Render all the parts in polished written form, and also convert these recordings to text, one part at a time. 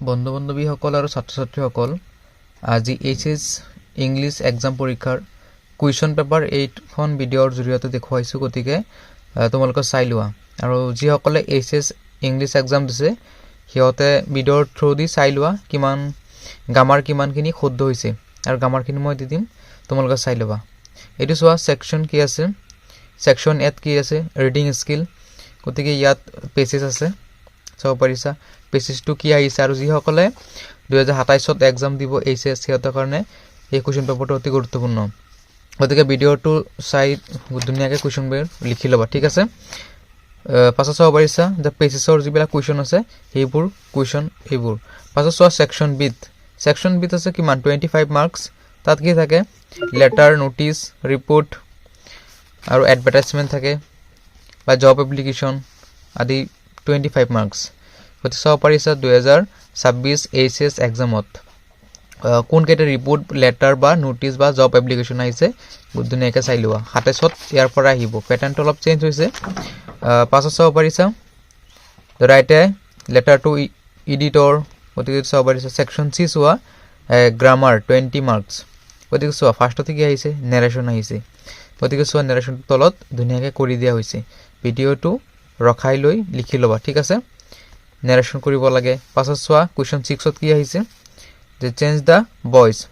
বন্ধু বান্ধৱীসকল আৰু ছাত্ৰ ছাত্ৰীসকল, আজি এইচএছ ইংলিছ এক্সাম পৰীক্ষাৰ কুৱেশ্যন পেপাৰ 8খন ভিডিঅ'ৰ জৰিয়তে দেখুৱাইছোঁ। গতিকে তোমালোকে চাই লোৱা, আৰু যিসকলে এইচএছ ইংলিছ এক্সাম দিছে সিহঁতে ভিডিঅ'ৰ থ্ৰুদি চাই লোৱা কিমান গ্ৰামাৰ কিমানখিনি শুদ্ধ হৈছে, আৰু গ্ৰামাৰখিনি মই দি দিম, তোমালোকে চাই ল'বা। এইটো চোৱা, ছেকশ্যন কি আছে, ছেকশ্যন এত কি আছে, ৰিডিং স্কিল। গতিকে ইয়াত পেচেজ আছে, চাব পাৰিছা পেচেজটো কি আহিছে। আৰু যিসকলে 2027 এক্সাম দিব এইচএছ সিহঁতৰ কাৰণে এই কুৱেশ্যন পেপাৰটো অতি গুৰুত্বপূৰ্ণ। গতিকে ভিডিঅ'টো চাই ধুনীয়াকৈ কুৱেশ্যনবোৰ লিখি ল'বা, ঠিক আছে। পাছত চাব পাৰিছা যে পেচেজৰ যিবিলাক কুৱেশ্যন আছে সেইবোৰ কুৱেশ্যন এইবোৰ। পাছত চোৱা ছেকশ্যন বিত, ছেকশ্যন বিত আছে কিমান 25 মাৰ্কছ। তাত কি থাকে, লেটাৰ, ন'টিচ, ৰিপৰ্ট আৰু এডভাৰটাইজমেণ্ট থাকে বা জব এপ্লিকেশ্যন আদি 25 মাৰ্কছ। গতিকে চাব পাৰিছা 2026 এইচএছ এক্সামত কোনকেইটা ৰিপৰ্ট, লেটাৰ বা ন'টিচ বা জব এপ্লিকেশ্যন আহিছে ধুনীয়াকৈ চাই লোৱা। 27ত ইয়াৰ পৰা আহিব, পেটাৰ্ণটো অলপ চেঞ্জ হৈছে। পাছত চাব পাৰিছা right a letter to editor. গতিকে চাব পাৰিছা ছেকশ্যন চি চোৱা, গ্ৰামাৰ 20 মাৰ্কছ। গতিকে চোৱা ফাৰ্ষ্টতে কি আহিছে, নেৰেশ্যন আহিছে। গতিকে চোৱা নেৰেশ্যনটো তলত ধুনীয়াকৈ কৰি দিয়া হৈছে। ভিডিঅ'টো ৰখাই লৈ লিখি ল'বা, ঠিক আছে, নেৰেশ্যন কৰিব লাগে। পাছত চোৱা কুৱেশ্যন 6ত কি আহিছে যে চেঞ্জ দ্য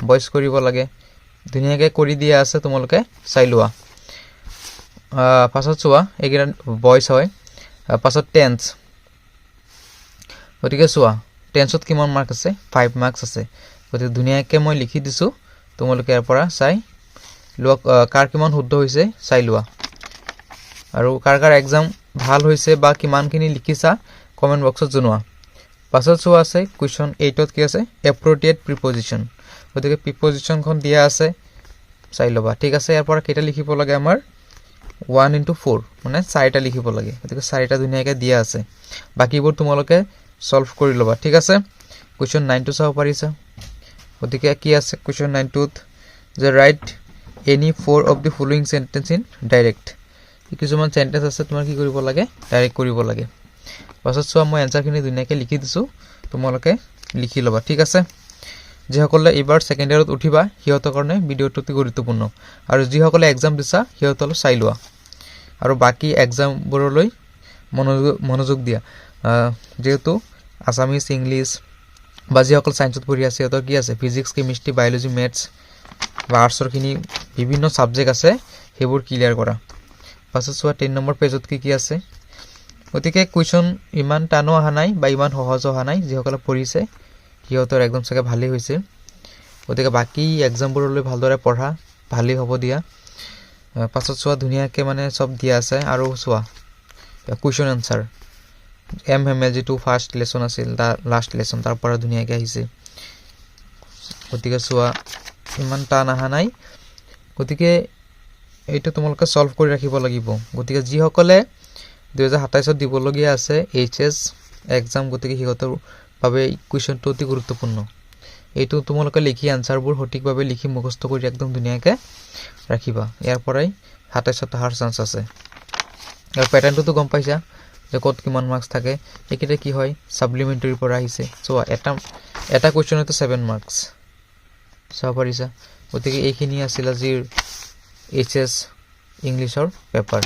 ভইচ কৰিব লাগে, ধুনীয়াকৈ কৰি দিয়া আছে, তোমালোকে চাই লোৱা। পাছত চোৱা এইকেইটা ভইচ হয়। পাছত টেন্স, গতিকে চোৱা টেন্সত কিমান মাৰ্ক আছে, 5 মাৰ্কছ আছে। গতিকে ধুনীয়াকৈ মই লিখি দিছোঁ, তোমালোকে ইয়াৰ পৰা চাই লোৱা কাৰ কিমান শুদ্ধ হৈছে চাই লোৱা, আৰু কাৰ কাৰ এক্সাম ভাল হৈছে বা কিমানখিনি লিখিছা কমেণ্ট বক্সত জনোৱা। পাছত চোৱা আছে কুৱেশ্যন 8ত কি আছে, এপ্ৰপ্ৰিয়েট প্ৰিপজিশ্যন। গতিকে প্ৰিপজিশ্যনখন দিয়া আছে, চাই ল'বা, ঠিক আছে। ইয়াৰ পৰা কেইটা লিখিব লাগে, আমাৰ 1 into 4 মানে 4টা লিখিব লাগে। গতিকে 4টা ধুনীয়াকৈ দিয়া আছে, বাকীবোৰ তোমালোকে ছল্ভ কৰি ল'বা, ঠিক আছে। কুৱেশ্যন 9টো চাব পাৰিছা। গতিকে কি আছে কুৱেশ্যন 9টোত যে right any 4 of the following sentence in direct। কিছুমান চেণ্টেঞ্চ আছে তোমাৰ কি কৰিব লাগে, ডাইৰেক্ট কৰিব লাগে। পাছত চোৱা মই এনচাৰখিনি ধুনীয়াকৈ লিখি দিছোঁ, তোমালোকে লিখি ল'বা, ঠিক আছে। যিসকলে এইবাৰ ছেকেণ্ড ইয়াৰত উঠিবা সিহঁতৰ কাৰণে ভিডিঅ'টো অতি গুৰুত্বপূৰ্ণ, আৰু যিসকলে এক্সাম দিছা সিহঁতলৈ চাই লোৱা, আৰু বাকী এক্সামবোৰলৈ মনোযোগ দিয়া। যিহেতু আছামিজ, ইংলিছ বা যিসকল ছায়েন্সত পঢ়ি আছে সিহঁতৰ কি আছে, ফিজিক্স, কেমিষ্ট্ৰি, বায়'লজি, মেথছ বা আৰ্টছৰখিনি বিভিন্ন ছাবজেক্ট আছে, সেইবোৰ ক্লিয়াৰ কৰা। পাছত চোৱা 10 নম্বৰ পেজত কি কি আছে। গতিকে কুৱেশ্যন ইমান টানো অহা নাই বা ইমান সহজ অহা নাই, যিসকলে পঢ়িছে সিহঁতৰ একদম চাগে ভালেই হৈছে। গতিকে বাকী এক্সামবোৰলৈ ভালদৰে পঢ়া, ভালেই হ'ব দিয়া। পাছত চোৱা ধুনীয়াকৈ মানে চব দিয়া আছে, আৰু চোৱা কুৱেশ্যন এনচাৰ MML যিটো ফাৰ্ষ্ট লেচন আছিল তাৰ লাষ্ট লেচন তাৰ পৰা ধুনীয়াকৈ আহিছে। গতিকে চোৱা ইমান টান অহা নাই, গতিকে এইটো তোমালোকে ছল্ভ কৰি ৰাখিব লাগিব। গতিকে যিসকলে 2027 দিবলগীয়া আছে এইচএছ এক্সাম, গতিকে সিহঁতৰ বাবে কুৱেশ্যনটো অতি গুৰুত্বপূৰ্ণ। এইটো তোমালোকে লিখি আনচাৰবোৰ সঠিকভাৱে লিখি মুখস্থ কৰি একদম ধুনীয়াকৈ ৰাখিবা, ইয়াৰ পৰাই 27ত অহাৰ চান্স আছে। আৰু পেটাৰ্ণটোতো গম পাইছা যে ক'ত কিমান মাৰ্কছ থাকে। এইকেইটা কি হয়, ছাপ্লিমেণ্টাৰীৰ পৰা আহিছে। চোৱা এটা কুৱেশ্যনতে 7 মাৰ্কছ, চাব পাৰিছা। গতিকে এইখিনি আছিল আজিৰ এইচএছ ইংলিছৰ পেপাৰ।